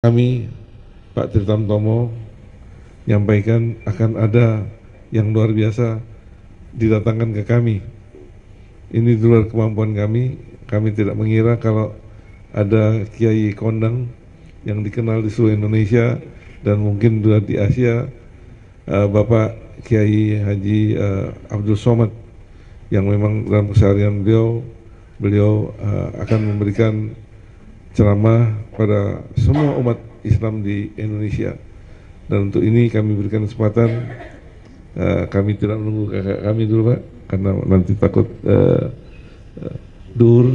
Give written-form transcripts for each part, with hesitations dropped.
Kami, Pak Tritamtomo, menyampaikan akan ada yang luar biasa didatangkan ke kami. Ini di luar kemampuan kami. Kami tidak mengira kalau ada Kiai Kondang yang dikenal di seluruh Indonesia dan mungkin juga di Asia, Bapak Kiai Haji Abdul Somad, yang memang dalam keseharian beliau akan memberikan ceramah pada semua umat Islam di Indonesia. Dan untuk ini kami berikan kesempatan, kami tidak menunggu kakak kami dulu Pak, karena nanti takut dur.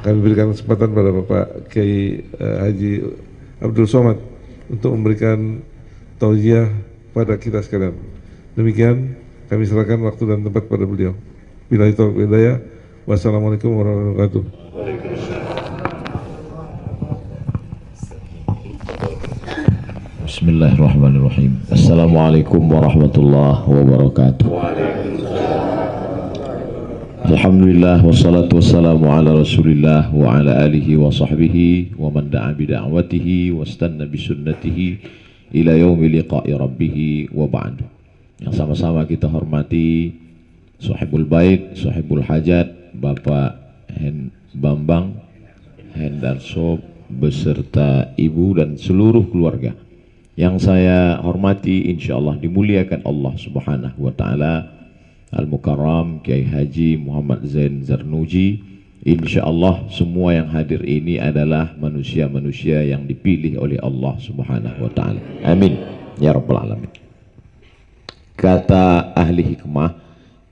Kami berikan kesempatan pada Bapak Kiai Haji Abdul Somad untuk memberikan tausiah pada kita sekalian. Demikian kami serahkan waktu dan tempat pada beliau. Billahi taufiq wal hidayah. Wassalamualaikum warahmatullahi wabarakatuh. Bismillahirrahmanirrahim. Assalamualaikum warahmatullahi wabarakatuh. Alhamdulillah wassalatu wassalamu ala Rasulillah wa ala alihi wa sahbihi wa man da'a bi da'watihi wa istanna bi sunnatihi ila yaumi liqa'i rabbih wa ba'du. Yang sama-sama kita hormati Sahibul Bait, Sahibul Hajat, Bapak Bambang Hendarso beserta ibu dan seluruh keluarga. Yang saya hormati, insyaallah dimuliakan Allah Subhanahu wa taala, Al-Mukarram Kiai Haji Muhammad Zain Zarnuji. Insyaallah semua yang hadir ini adalah manusia-manusia yang dipilih oleh Allah Subhanahu wa taala. Amin ya rabbal alamin. Kata ahli hikmah,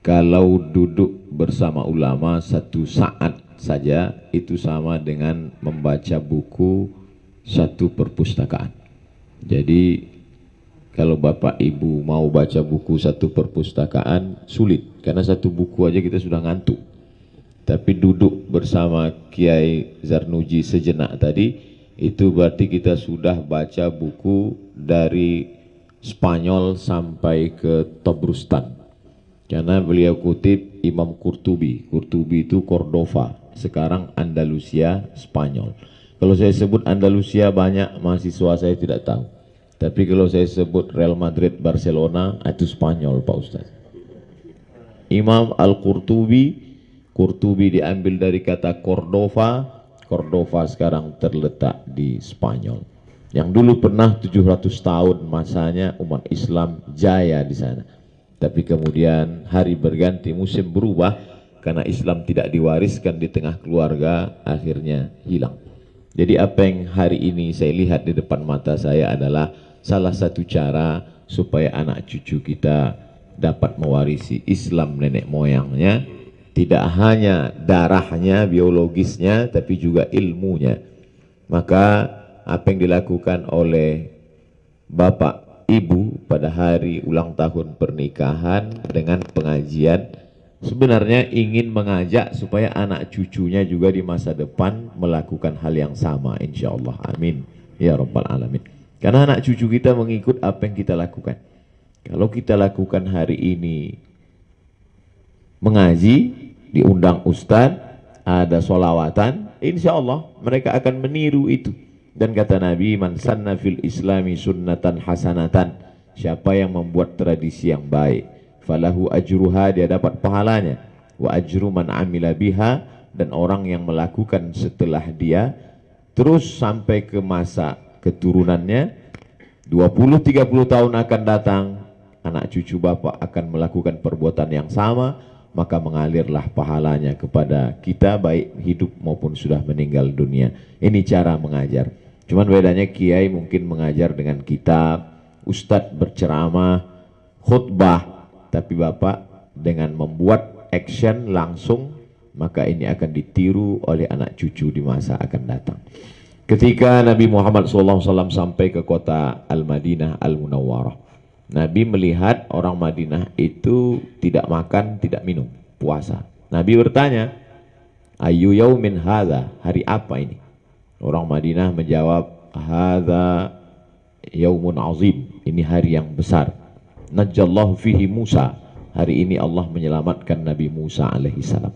kalau duduk bersama ulama satu saat saja itu sama dengan membaca buku satu perpustakaan. Jadi kalau Bapak Ibu mau baca buku satu perpustakaan sulit, karena satu buku aja kita sudah ngantuk. Tapi duduk bersama Kiai Zarnuji sejenak tadi, itu berarti kita sudah baca buku dari Spanyol sampai ke Tobrustan. Karena beliau kutip Imam Qurtubi. Qurtubi itu Cordova, sekarang Andalusia, Spanyol. Kalau saya sebut Andalusia banyak mahasiswa saya tidak tahu. Tapi kalau saya sebut Real Madrid, Barcelona, itu Spanyol Pak Ustaz. Imam Al-Qurtubi, Qurtubi diambil dari kata Cordova. Cordova sekarang terletak di Spanyol. Yang dulu pernah 700 tahun masanya umat Islam jaya di sana. Tapi kemudian hari berganti, musim berubah, karena Islam tidak diwariskan di tengah keluarga, akhirnya hilang. Jadi apa yang hari ini saya lihat di depan mata saya adalah salah satu cara supaya anak cucu kita dapat mewarisi Islam nenek moyangnya, tidak hanya darahnya, biologisnya, tapi juga ilmunya. Maka apa yang dilakukan oleh Bapak Ibu pada hari ulang tahun pernikahan dengan pengajian, sebenarnya ingin mengajak supaya anak cucunya juga di masa depan melakukan hal yang sama, insya Allah. Amin ya rabbal alamin. Karena anak cucu kita mengikut apa yang kita lakukan. Kalau kita lakukan hari ini mengaji, diundang ustadz, ada solawatan, insya Allah mereka akan meniru itu. Dan kata Nabi, man sanna fil islami sunnatan hasanatan, siapa yang membuat tradisi yang baik, falahu ajruha, dia dapat pahalanya, wa ajru man amila biha, dan orang yang melakukan setelah dia terus sampai ke masa keturunannya 20-30 tahun akan datang, anak cucu Bapak akan melakukan perbuatan yang sama, maka mengalirlah pahalanya kepada kita baik hidup maupun sudah meninggal dunia. Ini cara mengajar. Cuman bedanya kiai mungkin mengajar dengan kitab, ustadz berceramah, khutbah, tapi Bapak dengan membuat action langsung, maka ini akan ditiru oleh anak cucu di masa akan datang. Ketika Nabi Muhammad SAW sampai ke kota Al-Madinah Al-Munawwarah, Nabi melihat orang Madinah itu tidak makan, tidak minum, puasa. Nabi bertanya, ayu yaumin hadha, hari apa ini? Orang Madinah menjawab, hadha yaumun azim, ini hari yang besar. Najjallahu fihi Musa, hari ini Allah menyelamatkan Nabi Musa alaihissalam.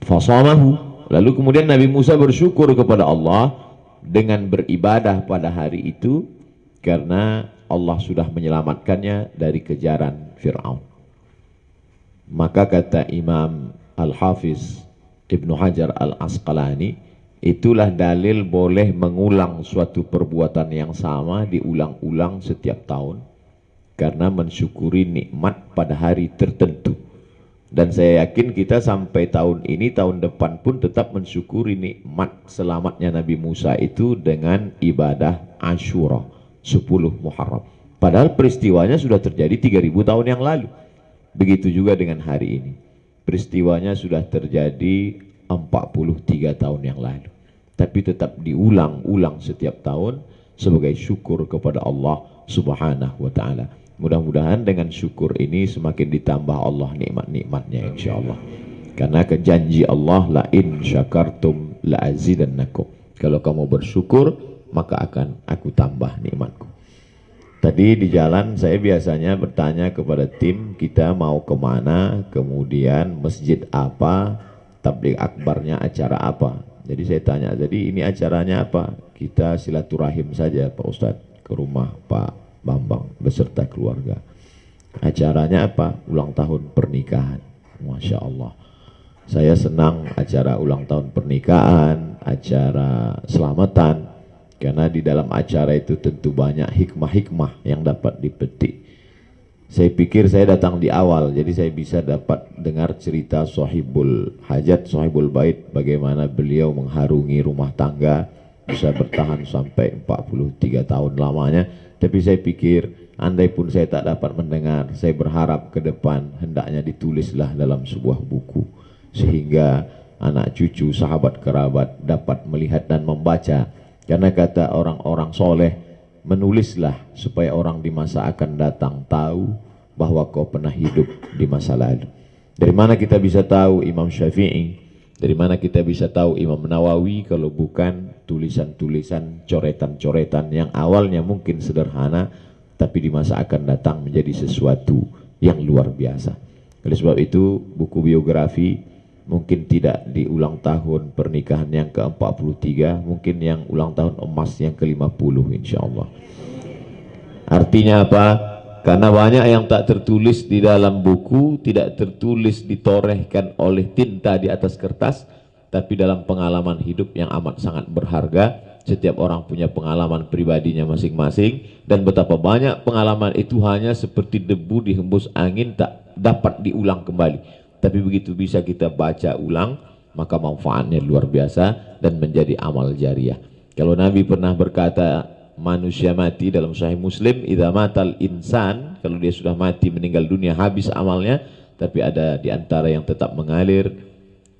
Fasamahu, lalu kemudian Nabi Musa bersyukur kepada Allah dengan beribadah pada hari itu karena Allah sudah menyelamatkannya dari kejaran Fir'aun. Maka kata Imam Al-Hafiz Ibnu Hajar Al-Asqalani, itulah dalil boleh mengulang suatu perbuatan yang sama diulang-ulang setiap tahun karena mensyukuri nikmat pada hari tertentu. Dan saya yakin kita sampai tahun ini, tahun depan pun tetap mensyukuri nikmat selamatnya Nabi Musa itu dengan ibadah Ashura 10 Muharram. Padahal peristiwanya sudah terjadi 3000 tahun yang lalu. Begitu juga dengan hari ini. Peristiwanya sudah terjadi 43 tahun yang lalu. Tapi tetap diulang-ulang setiap tahun sebagai syukur kepada Allah Subhanahu wa ta'ala. Mudah-mudahan dengan syukur ini semakin ditambah Allah nikmat-nikmatnya insyaallah. Karena janji Allah, la in syakartum la azidannakum. Kalau kamu bersyukur maka akan aku tambah nikmatku. Tadi di jalan saya biasanya bertanya kepada tim kita mau kemana, kemudian masjid apa, tabligh akbarnya acara apa. Jadi saya tanya, jadi ini acaranya apa? Kita silaturahim saja Pak Ustadz ke rumah Pak Bambang beserta keluarga. Acaranya apa? Ulang tahun pernikahan. Masya Allah. Saya senang acara ulang tahun pernikahan, acara selamatan, karena di dalam acara itu tentu banyak hikmah-hikmah yang dapat dipetik. Saya pikir saya datang di awal, jadi saya bisa dapat dengar cerita Sahibul Hajat, Sahibul Bait, bagaimana beliau mengharungi rumah tangga, bisa bertahan sampai 43 tahun lamanya. Tapi saya pikir, andai pun saya tak dapat mendengar, saya berharap ke depan hendaknya ditulislah dalam sebuah buku. Sehingga anak cucu, sahabat, kerabat dapat melihat dan membaca. Karena kata orang-orang soleh, menulislah supaya orang di masa akan datang tahu bahwa kau pernah hidup di masa lalu. Dari mana kita bisa tahu Imam Syafi'i? Dari mana kita bisa tahu Imam Nawawi kalau bukan tulisan-tulisan, coretan-coretan yang awalnya mungkin sederhana, tapi di masa akan datang menjadi sesuatu yang luar biasa. Oleh sebab itu, buku biografi mungkin tidak di ulang tahun pernikahan yang ke-43, mungkin yang ulang tahun emas yang ke-50 insya Allah. Artinya apa? Karena banyak yang tak tertulis di dalam buku, tidak tertulis ditorehkan oleh tinta di atas kertas, tapi dalam pengalaman hidup yang amat sangat berharga. Setiap orang punya pengalaman pribadinya masing-masing, dan betapa banyak pengalaman itu hanya seperti debu dihembus angin, tak dapat diulang kembali. Tapi begitu bisa kita baca ulang, maka manfaatnya luar biasa dan menjadi amal jariah. Kalau Nabi pernah berkata, manusia mati dalam Sahih Muslim, idza matal insan, kalau dia sudah mati meninggal dunia habis amalnya, tapi ada di antara yang tetap mengalir,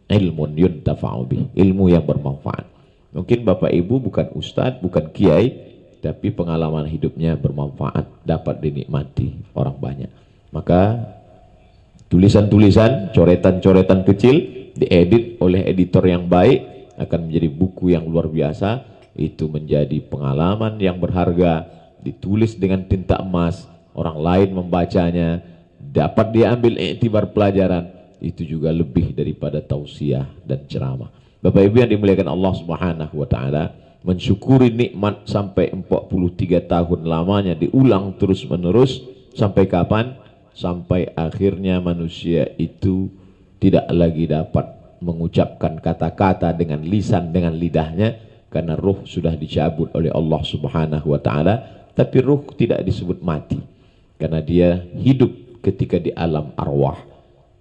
ilmun yuntafa'u bih, ilmu yang bermanfaat. Mungkin Bapak Ibu bukan ustadz, bukan kiai, tapi pengalaman hidupnya bermanfaat, dapat dinikmati orang banyak. Maka tulisan-tulisan, coretan-coretan kecil diedit oleh editor yang baik akan menjadi buku yang luar biasa. Itu menjadi pengalaman yang berharga, ditulis dengan tinta emas, orang lain membacanya, dapat diambil iktibar pelajaran. Itu juga lebih daripada tausiah dan ceramah. Bapak Ibu yang dimuliakan Allah Subhanahu wa ta'ala, mensyukuri nikmat sampai 43 tahun lamanya diulang terus menerus. Sampai kapan? Sampai akhirnya manusia itu tidak lagi dapat mengucapkan kata-kata dengan lisan, dengan lidahnya, karena ruh sudah dicabut oleh Allah Subhanahu wa ta'ala. Tapi ruh tidak disebut mati, karena dia hidup ketika di alam arwah,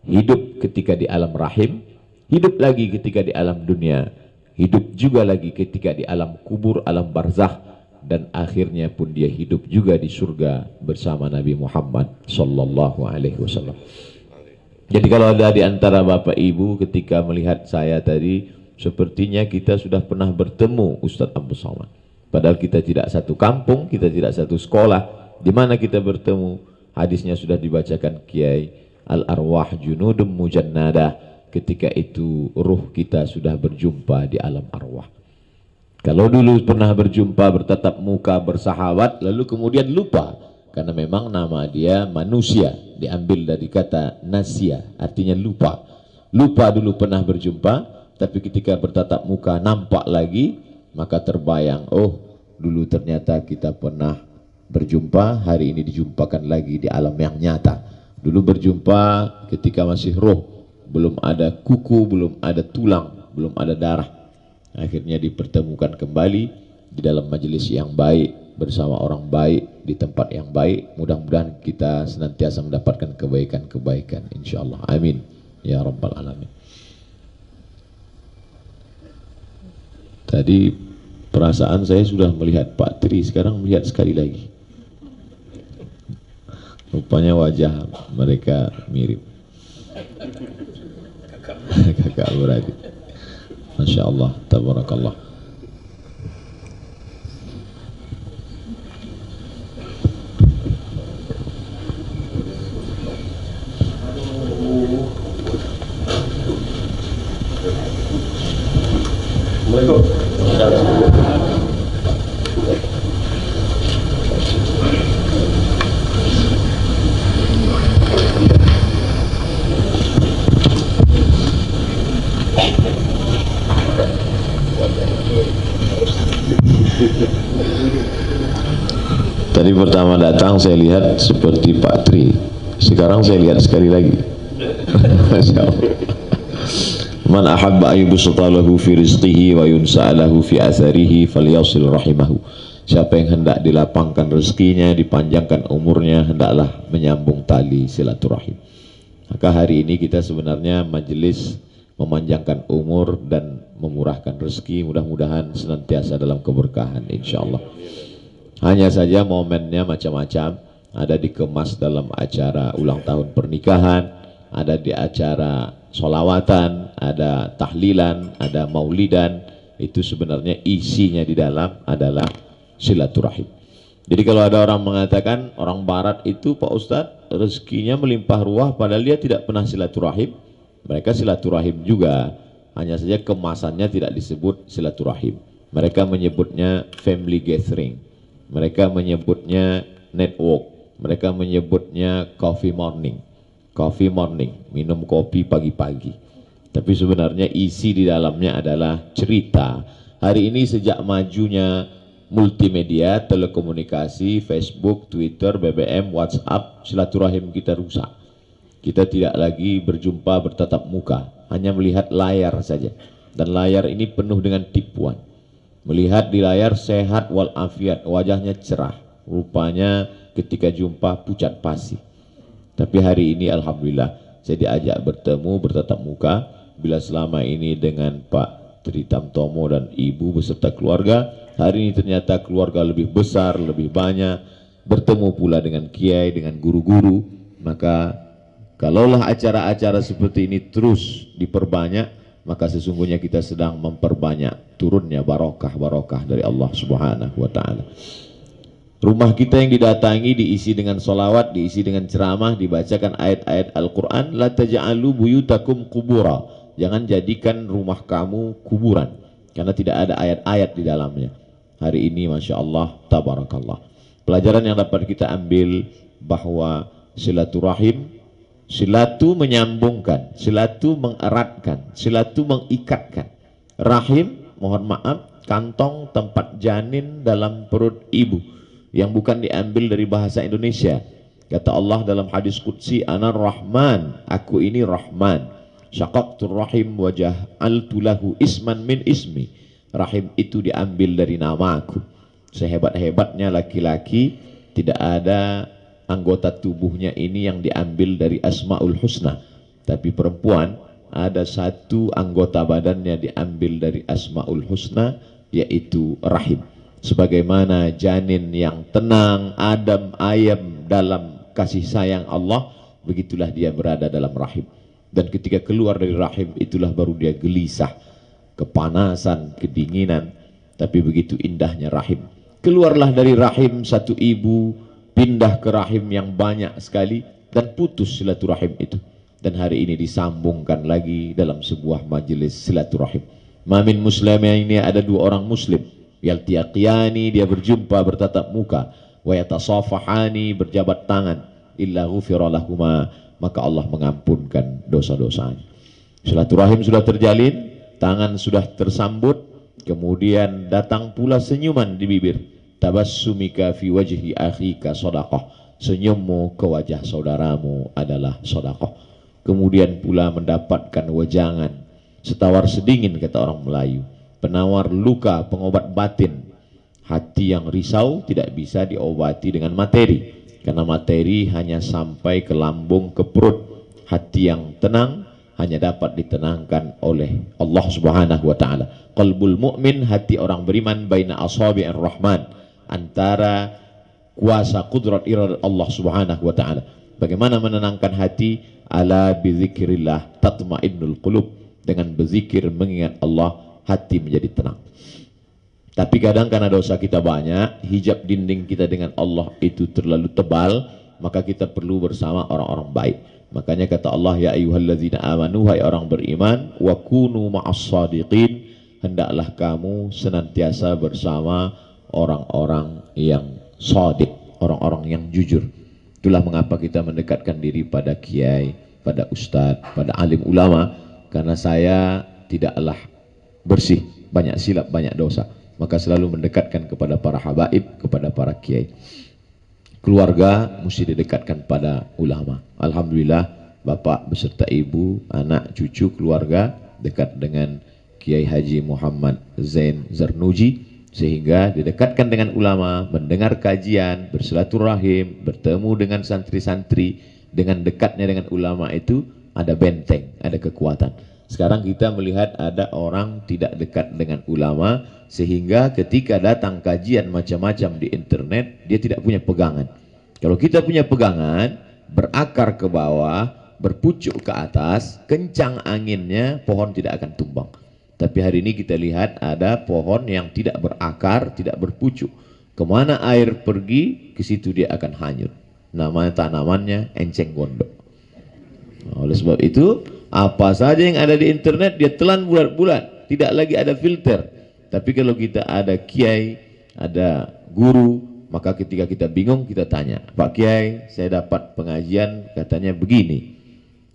hidup ketika di alam rahim, hidup lagi ketika di alam dunia, hidup juga lagi ketika di alam kubur, alam barzakh, dan akhirnya pun dia hidup juga di surga bersama Nabi Muhammad sallallahu alaihi wasallam. Jadi kalau ada di antara Bapak Ibu ketika melihat saya tadi, sepertinya kita sudah pernah bertemu Ustadz Abu Somad. Padahal kita tidak satu kampung, kita tidak satu sekolah. Di mana kita bertemu? Hadisnya sudah dibacakan Kiai, al-arwah junudum mujannadah. Ketika itu ruh kita sudah berjumpa di alam arwah. Kalau dulu pernah berjumpa, bertatap muka, bersahabat, lalu kemudian lupa. Karena memang nama dia manusia, diambil dari kata nasya, artinya lupa. Lupa dulu pernah berjumpa, tapi ketika bertatap muka nampak lagi, maka terbayang, oh dulu ternyata kita pernah berjumpa, hari ini dijumpakan lagi di alam yang nyata. Dulu berjumpa ketika masih roh, belum ada kuku, belum ada tulang, belum ada darah. Akhirnya dipertemukan kembali di dalam majelis yang baik, bersama orang baik, di tempat yang baik. Mudah-mudahan kita senantiasa mendapatkan kebaikan-kebaikan, insyaallah. Amin ya rabbal alamin. Tadi perasaan saya sudah melihat Pak Tri, sekarang melihat sekali lagi. Rupanya wajah mereka mirip. Kakak beradik. Masya Allah, tabarakallah. Tadi pertama datang saya lihat seperti Pak Tri, sekarang saya lihat sekali lagi. Masya Allah. Man ahabba ayyubsata lahu fi rizqihi wa yunsa'alahu fi atharihi falyasil rahimahu. Siapa yang hendak dilapangkan rezekinya, dipanjangkan umurnya, hendaklah menyambung tali silaturahim. Maka hari ini kita sebenarnya majelis memanjangkan umur dan memurahkan rezeki, mudah-mudahan senantiasa dalam keberkahan insyaallah. Hanya saja momennya macam-macam, ada dikemas dalam acara ulang tahun pernikahan, ada di acara sholawatan, ada tahlilan, ada maulidan. Itu sebenarnya isinya di dalam adalah silaturahim. Jadi kalau ada orang mengatakan orang barat itu Pak Ustadz rezekinya melimpah ruah padahal dia tidak pernah silaturahim, mereka silaturahim juga, hanya saja kemasannya tidak disebut silaturahim. Mereka menyebutnya family gathering, mereka menyebutnya network, mereka menyebutnya coffee morning, minum kopi pagi-pagi. Tapi sebenarnya isi di dalamnya adalah cerita. Hari ini sejak majunya multimedia, telekomunikasi, Facebook, Twitter, BBM, WhatsApp, silaturahim kita rusak. Kita tidak lagi berjumpa bertatap muka, hanya melihat layar saja. Dan layar ini penuh dengan tipuan. Melihat di layar sehat walafiat, wajahnya cerah, rupanya ketika jumpa pucat pasi. Tapi hari ini alhamdulillah saya diajak bertemu bertatap muka. Bila selama ini dengan Pak Tri Tamtomo dan Ibu beserta keluarga, hari ini ternyata keluarga lebih besar, lebih banyak, bertemu pula dengan kiai, dengan guru-guru. Maka kalaulah acara-acara seperti ini terus diperbanyak, maka sesungguhnya kita sedang memperbanyak turunnya barokah dari Allah Subhanahu wa ta'ala. Rumah kita yang didatangi diisi dengan solawat, diisi dengan ceramah, dibacakan ayat-ayat Al-Quran. La taja'alu buyutakum kubura. Jangan jadikan rumah kamu kuburan, karena tidak ada ayat-ayat di dalamnya. Hari ini Masya Allah, tabarakallah. Pelajaran yang dapat kita ambil bahwa silaturahim, silatu menyambungkan, silatu mengeratkan, silatu mengikatkan. Rahim, mohon maaf, kantong tempat janin dalam perut ibu, yang bukan diambil dari bahasa Indonesia. Kata Allah dalam hadis qudsi, Ana Rahman, aku ini Rahman. Syaqaqtur rahim waja'altu lahu isman min ismi. Rahim itu diambil dari nama aku. Sehebat-hebatnya laki-laki, tidak ada anggota tubuhnya ini yang diambil dari Asmaul Husna. Tapi perempuan ada satu anggota badannya diambil dari Asmaul Husna, yaitu rahim. Sebagaimana janin yang tenang, adem, ayem dalam kasih sayang Allah, begitulah dia berada dalam rahim. Dan ketika keluar dari rahim, itulah baru dia gelisah, kepanasan, kedinginan. Tapi begitu indahnya rahim. Keluarlah dari rahim satu ibu, pindah ke rahim yang banyak sekali, dan putus silaturahim itu. Dan hari ini disambungkan lagi dalam sebuah majelis silaturahim. Mamin muslim yang ini ada dua orang muslim, yaltiyaqiyani, dia berjumpa bertatap muka, wa yatasafahani, berjabat tangan, illa ghufira lahuma, maka Allah mengampunkan dosa-dosanya. Silaturahim sudah terjalin, tangan sudah tersambut, Kemudian datang pula senyuman di bibir. Tabassumika fi wajhi akhika sadaqah. Senyummu ke wajah saudaramu adalah sedekah. Kemudian pula mendapatkan wejangan, setawar sedingin kata orang Melayu, penawar luka, pengobat batin. Hati yang risau tidak bisa diobati dengan materi, karena materi hanya sampai ke lambung, ke perut. Hati yang tenang hanya dapat ditenangkan oleh Allah Subhanahu wa taala. Qalbul mu'min, hati orang beriman, baina asabi'ir rahman, antara kuasa kudrat iradat Allah Subhanahu wa taala. Bagaimana menenangkan hati? Ala bizikrillah tatmainnul qulub. Dengan berzikir, mengingat Allah, hati menjadi tenang. Tapi kadang karena dosa kita banyak, hijab dinding kita dengan Allah itu terlalu tebal, maka kita perlu bersama orang-orang baik. Makanya kata Allah, ya ayyuhalladzina amanu, hai orang beriman, wa kunu ma'as shadiqin, hendaklah kamu senantiasa bersama orang-orang yang shadiq, orang-orang yang jujur. Itulah mengapa kita mendekatkan diri pada kiai, pada ustadz, pada alim ulama, karena saya tidaklah bersih, banyak silap, banyak dosa, maka selalu mendekatkan kepada para habaib, kepada para kiai. Keluarga mesti didekatkan pada ulama. Alhamdulillah, bapak beserta ibu, anak, cucu, keluarga dekat dengan Kiai Haji Muhammad Zain Zarnuji, sehingga didekatkan dengan ulama, mendengar kajian, bersilaturahim, bertemu dengan santri-santri. Dengan dekatnya dengan ulama itu ada benteng, ada kekuatan. Sekarang kita melihat ada orang tidak dekat dengan ulama, sehingga ketika datang kajian macam-macam di internet, dia tidak punya pegangan. Kalau kita punya pegangan, berakar ke bawah, berpucuk ke atas, kencang anginnya, pohon tidak akan tumbang. Tapi hari ini kita lihat ada pohon yang tidak berakar, tidak berpucuk. Kemana air pergi, ke situ dia akan hanyut. Nama tanamannya enceng gondok. Oleh sebab itu, apa saja yang ada di internet dia telan bulat-bulat, tidak lagi ada filter. Tapi kalau kita ada kiai, ada guru, maka ketika kita bingung kita tanya, Pak Kiai, saya dapat pengajian katanya begini.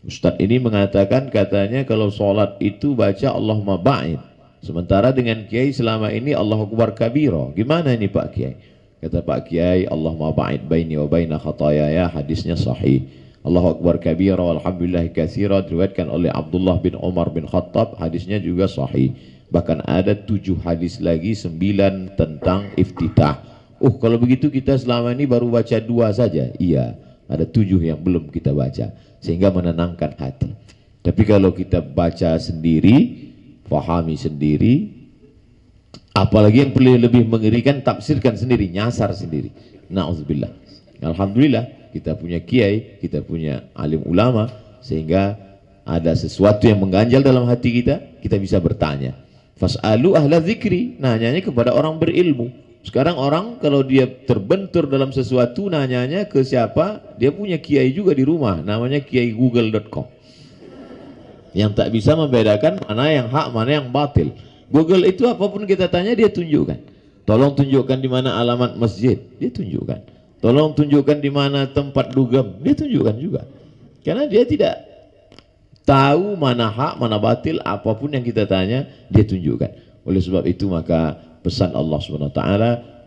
Ustadz ini mengatakan katanya kalau sholat itu baca Allahumma ba'id. Sementara dengan kiai selama ini Allahu Akbar kabiro. Gimana ini Pak Kiai? Kata Pak Kiai, Allahumma ba'id baini wa baina khatayaya, hadisnya sahih. Allahu Akbar kabira walhamdulillah katsira, diriwayatkan oleh Abdullah bin Umar bin Khattab, hadisnya juga sahih. Bahkan ada 7 hadis lagi, 9 tentang iftitah. Kalau begitu kita selama ini baru baca 2 saja. Iya, ada 7 yang belum kita baca, sehingga menenangkan hati. Tapi kalau kita baca sendiri, pahami sendiri, apalagi yang lebih mengerikan, tafsirkan sendiri, nyasar sendiri. Na'udzubillah. Alhamdulillah kita punya kiai, kita punya alim ulama, sehingga ada sesuatu yang mengganjal dalam hati kita bisa bertanya. Fas'alu ahla dzikri, nanyanya kepada orang berilmu. Sekarang orang kalau dia terbentur dalam sesuatu, nanyanya ke siapa? Dia punya kiai juga di rumah, namanya kiaigoogle.com, yang tak bisa membedakan mana yang hak, mana yang batil. Google itu apapun kita tanya dia tunjukkan. Tolong tunjukkan di mana alamat masjid, dia tunjukkan. Tolong tunjukkan di mana tempat dugem, dia tunjukkan juga. Karena dia tidak tahu mana hak, mana batil, apapun yang kita tanya, dia tunjukkan. Oleh sebab itu maka pesan Allah SWT,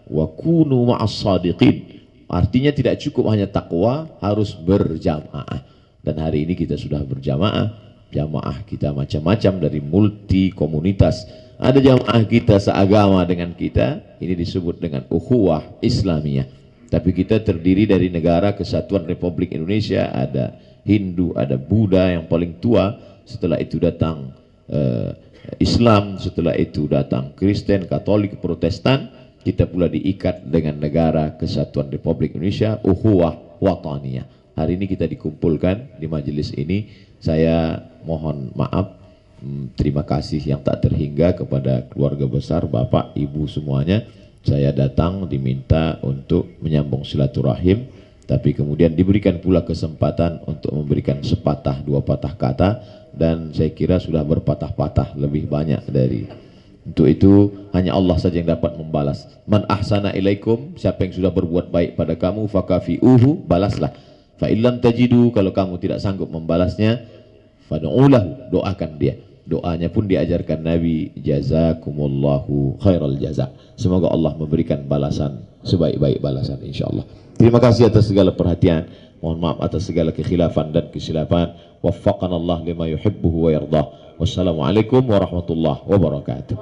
wa kunu ma'as shadiqin. Artinya tidak cukup hanya takwa, harus berjamaah. Dan hari ini kita sudah berjamaah. Jamaah kita macam-macam, dari multi komunitas. Ada jamaah kita seagama dengan kita, ini disebut dengan ukhuwah Islamiyah. Tapi kita terdiri dari negara kesatuan Republik Indonesia, ada Hindu, ada Buddha yang paling tua, setelah itu datang Islam, setelah itu datang Kristen, Katolik, Protestan. Kita pula diikat dengan negara kesatuan Republik Indonesia, ukhuwah wataniyah. Hari ini kita dikumpulkan di majelis ini. Saya mohon maaf, terima kasih yang tak terhingga kepada keluarga besar, bapak, ibu semuanya. Saya datang diminta untuk menyambung silaturahim, tapi kemudian diberikan pula kesempatan untuk memberikan sepatah 2 patah kata, dan saya kira sudah berpatah-patah lebih banyak dari. Untuk itu hanya Allah saja yang dapat membalas. Man ahsana ilaikum, siapa yang sudah berbuat baik pada kamu, fakafi'uhu, balaslah. Fa illam tajidu, kalau kamu tidak sanggup membalasnya, fad'ulahu, doakan dia. Doanya pun diajarkan Nabi, jazakumullahu khairal jaza. Semoga Allah memberikan balasan sebaik-baik balasan insyaallah. Terima kasih atas segala perhatian. Mohon maaf atas segala kekhilafan dan kesilapan. Waffaqanallah lima yuhibbuhu wa yardah. Wassalamualaikum warahmatullahi wabarakatuh.